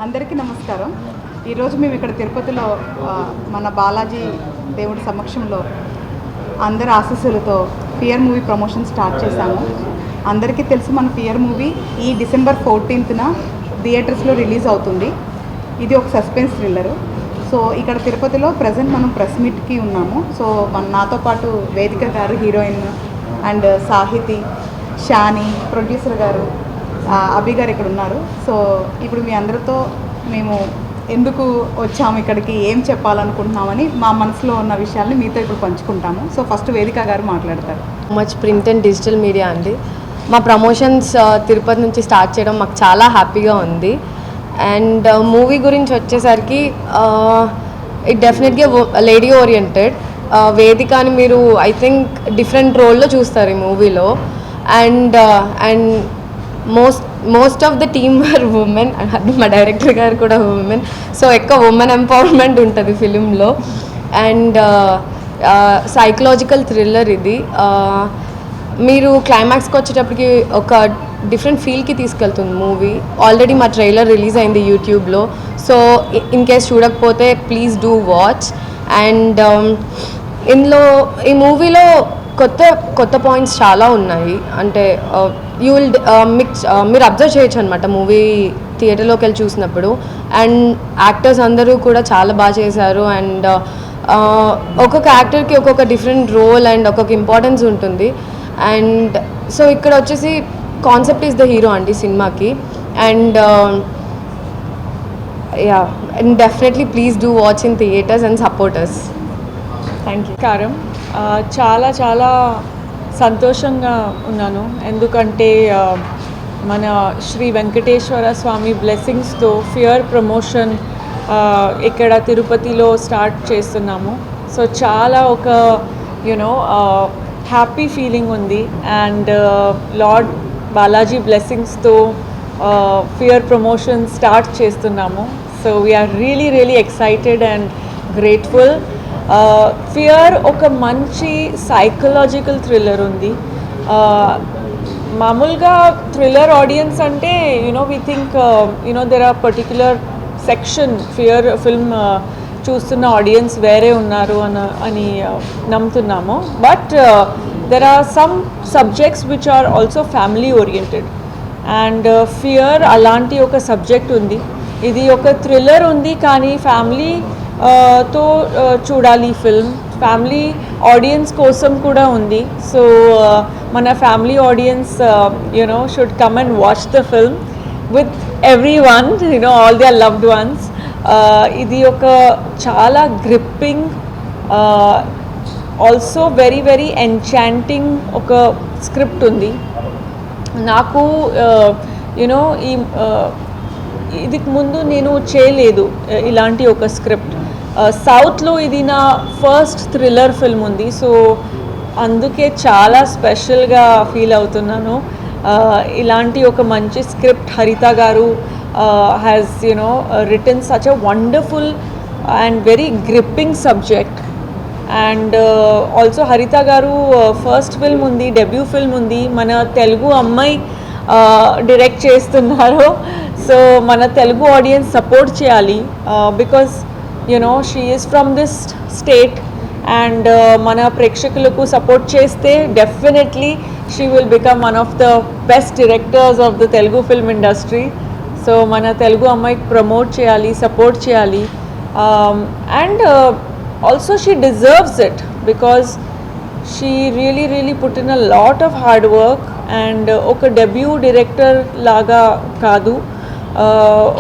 అందరికీ నమస్కారం. ఈరోజు మేము ఇక్కడ తిరుపతిలో మన బాలాజీ దేవుడి సమక్షంలో అందరి ఆశీస్సులతో పియర్ మూవీ ప్రమోషన్ స్టార్ట్ చేశాము. అందరికీ తెలుసు మన పియర్ మూవీ ఈ డిసెంబర్ 14న థియేటర్స్లో రిలీజ్ అవుతుంది. ఇది ఒక సస్పెన్స్ థ్రిల్లరు. సో ఇక్కడ తిరుపతిలో ప్రజెంట్ మనం ప్రెస్ మీట్కి ఉన్నాము. సో నాతో పాటు వేదిక గారు heroine and Sahiti, Shani producer గారు, అభి గారు ఇక్కడ ఉన్నారు. సో ఇప్పుడు మీ అందరితో మేము ఎందుకు వచ్చాము, ఇక్కడికి ఏం చెప్పాలనుకుంటున్నామని మా మనసులో ఉన్న విషయాల్ని మీతో ఇప్పుడు పంచుకుంటాము. సో ఫస్ట్ వేదిక గారు మాట్లాడతారు. Much print and digital media అండి. మా ప్రమోషన్స్ తిరుపతి నుంచి స్టార్ట్ చేయడం మాకు చాలా హ్యాపీగా ఉంది. అండ్ మూవీ గురించి వచ్చేసరికి ఇట్ డెఫినెట్గా లేడీ ఓరియంటెడ్. వేదికని మీరు ఐ థింక్ డిఫరెంట్ రోల్లో చూస్తారు ఈ మూవీలో. And most of the team were women. మా డైరెక్టర్ గారు కూడా ఉమెన్. సో ఎక్కువ ఉమెన్ ఎంపవర్మెంట్ ఉంటుంది ఫిలింలో. అండ్ సైకలాజికల్ థ్రిల్లర్ ఇది. మీరు క్లైమాక్స్కి వచ్చేటప్పటికి ఒక డిఫరెంట్ ఫీల్కి తీసుకెళ్తుంది మూవీ. ఆల్రెడీ మా ట్రైలర్ రిలీజ్ అయింది యూట్యూబ్లో. సో ఇన్ కేస్ చూడకపోతే ప్లీజ్ డూ వాచ్. అండ్ ఈ మూవీలో కొత్త పాయింట్స్ చాలా ఉన్నాయి. అంటే యూ విల్ మీరు అబ్జర్వ్ చేయొచ్చు అనమాట మూవీ థియేటర్లోకి వెళ్ళి చూసినప్పుడు. అండ్ యాక్టర్స్ అందరూ కూడా చాలా బాగా చేశారు. అండ్ ఒక్కొక్క యాక్టర్కి ఒక్కొక్క డిఫరెంట్ రోల్ అండ్ ఒక్కొక్క ఇంపార్టెన్స్ ఉంటుంది. అండ్ సో ఇక్కడ వచ్చేసి కాన్సెప్ట్ ఈజ్ ద హీరో అండి సినిమాకి. And yeah, and definitely please do watch in theatres and supporters. Thank you. కారం చాలా చాలా సంతోషంగా ఉన్నాను. ఎందుకంటే మన శ్రీ వెంకటేశ్వర స్వామి బ్లెస్సింగ్స్తో ఫియర్ ప్రమోషన్ ఇక్కడ తిరుపతిలో స్టార్ట్ చేస్తున్నాము. సో చాలా ఒక హ్యాపీ ఫీలింగ్ ఉంది. అండ్ లార్డ్ బాలాజీ బ్లెస్సింగ్స్తో ఫియర్ ప్రమోషన్ స్టార్ట్ చేస్తున్నాము. So we are really excited and grateful. Fear ఒక మంచి సైకలాజికల్ థ్రిల్లర్ ఉంది. మామూలుగా థ్రిల్లర్ ఆడియన్స్ అంటే we think there are particular section Fear film చూస్తున్న ఆడియన్స్ వేరే ఉన్నారు అని నమ్ముతున్నాము. But there are some subjects which are also family oriented. And Fear అలాంటి ఒక సబ్జెక్ట్ ఉంది. ఇది ఒక థ్రిల్లర్ ఉంది కానీ ఫ్యామిలీ తో చూడాలి ఫిల్మ్. ఫ్యామిలీ ఆడియన్స్ కోసం కూడా ఉంది. సో మన family audience should come and watch the film with everyone, all their loved ones. ఇది ఒక చాలా గ్రిప్పింగ్, ఆల్సో వెరీ ఎన్చాంటింగ్ ఒక స్క్రిప్ట్ ఉంది. నాకు ఇదికి ముందు నేను చేయలేదు ఇలాంటి ఒక స్క్రిప్ట్. సౌత్లో ఇది నా ఫస్ట్ థ్రిల్లర్ ఫిల్మ్ ఉంది. సో అందుకే చాలా స్పెషల్గా ఫీల్ అవుతున్నాను. ఇలాంటి ఒక మంచి స్క్రిప్ట్ హరిత గారు has written such a wonderful and very gripping subject. And also Haritha గారు ఫస్ట్ ఫిల్మ్ ఉంది, డెబ్యూ ఫిల్మ్ ఉంది. మన తెలుగు అమ్మాయి డైరెక్ట్ చేస్తున్నారు. సో మన తెలుగు ఆడియన్స్ సపోర్ట్ చేయాలి. Because she is from this state. And మన ప్రేక్షకులకు సపోర్ట్ చేస్తే definitely she will become one of the best directors of the Telugu film industry. So మన తెలుగు అమ్మాయికి ప్రమోట్ చేయాలి, సపోర్ట్ చేయాలి. And also she deserves it because she really put in a lot of hard work. And ఒక debut director లాగా కాదు,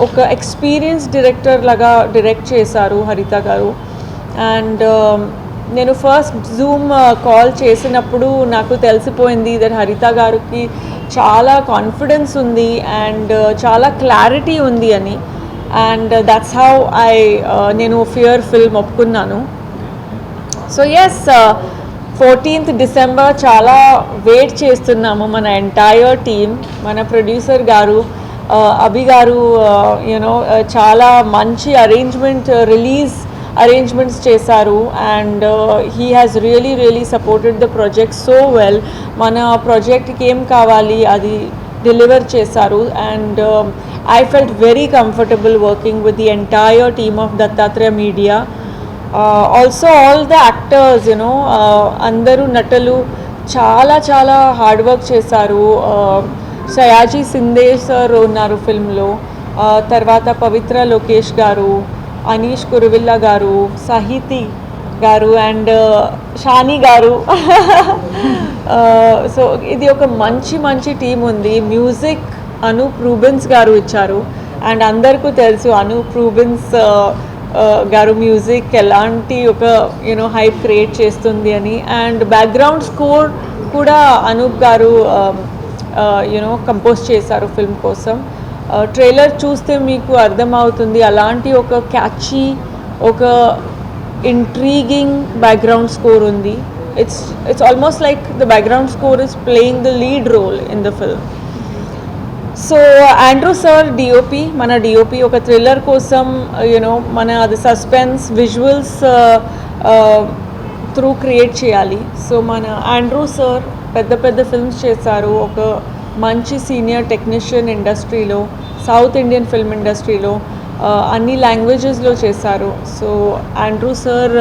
ఒక experience director లాగా direct చేశారు హరిత గారు. అండ్ నేను ఫస్ట్ జూమ్ కాల్ చేసినప్పుడు నాకు తెలిసిపోయింది దట్ హరిత గారికి చాలా కాన్ఫిడెన్స్ ఉంది అండ్ చాలా క్లారిటీ ఉంది అని. అండ్ దట్స్ హౌ నేను ఫియర్ ఫిల్మ్ ఒప్పుకున్నాను. సో ఎస్, 14th డిసెంబర్ చాలా వెయిట్ చేస్తున్నాము మన ఎంటైర్ టీమ్. మన ప్రొడ్యూసర్ గారు అభి గారు చాలా మంచి రిలీజ్ అరేంజ్మెంట్స్ చేశారు. And he has really supported the project so well. మన ప్రాజెక్ట్కి ఏం కావాలి అది డెలివర్ చేశారు. And I felt very comfortable working with the entire team of Dattatreya Media. Also all the actors, అందరూ నటులు చాలా చాలా హార్డ్ వర్క్ చేశారు. సయాజీ సిందే సార్ ఉన్నారు ఫిల్మ్లో, తర్వాత పవిత్ర లోకేష్ గారు, అనీష్ కురువిల్లా గారు, సాహితి గారు అండ్ షానీ గారు. సో ఇది ఒక మంచి మంచి టీం ఉంది. మ్యూజిక్ అనూప్ రూబెన్స్ గారు ఇచ్చారు అండ్ అందరికీ తెలుసు అనూప్ రూబెన్స్ గారు మ్యూజిక్ ఎలాంటి ఒక హైప్ క్రియేట్ చేస్తుంది అని. అండ్ బ్యాక్గ్రౌండ్ స్కోర్ కూడా అనూప్ గారు కంపోజ్ చేశారు ఫిల్మ్ కోసం. ట్రైలర్ చూస్తే మీకు అర్థమవుతుంది అలాంటి ఒక క్యాచీ, ఒక ఇంట్రీగింగ్ బ్యాక్గ్రౌండ్ స్కోర్ ఉంది. It's almost like the background score is playing the lead role in the film. So Andrew sir DOP, మన డిఓపి ఒక థ్రిల్లర్ కోసం మన అది సస్పెన్స్ విజువల్స్ త్రూ క్రియేట్ చేయాలి. సో మన ఆండ్రూ సార్ పెద్ద పెద్ద ఫిల్మ్స్ చేశారు, ఒక మంచి సీనియర్ టెక్నీషియన్ ఇండస్ట్రీలో, సౌత్ ఇండియన్ ఫిల్మ్ ఇండస్ట్రీలో అన్ని లాంగ్వేజెస్లో చేశారు. సో ఆండ్రూ సార్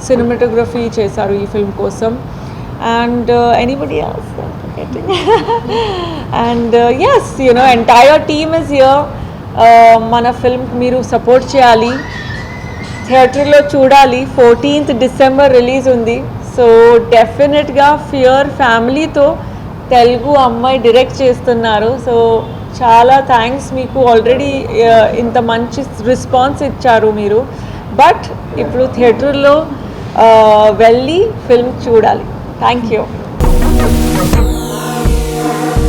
సినిమాటోగ్రఫీ చేశారు ఈ ఫిల్మ్ కోసం. And anybody else and as entire team is here. మన ఫిల్మ్ మీరు సపోర్ట్ చేయాలి, థియేటర్లో చూడాలి. 14th December రిలీజ్ ఉంది. సో డెఫినెట్గా ఫియర్ ఫ్యామిలీతో తెలుగు అమ్మాయి డైరెక్ట్ చేస్తున్నారు. సో చాలా థ్యాంక్స్ మీకు, ఆల్రెడీ ఇంత మంచి రెస్పాన్స్ ఇచ్చారు మీరు. బట్ ఇప్పుడు థియేటర్లో వెళ్ళి ఫిల్మ్ చూడాలి. Thank you.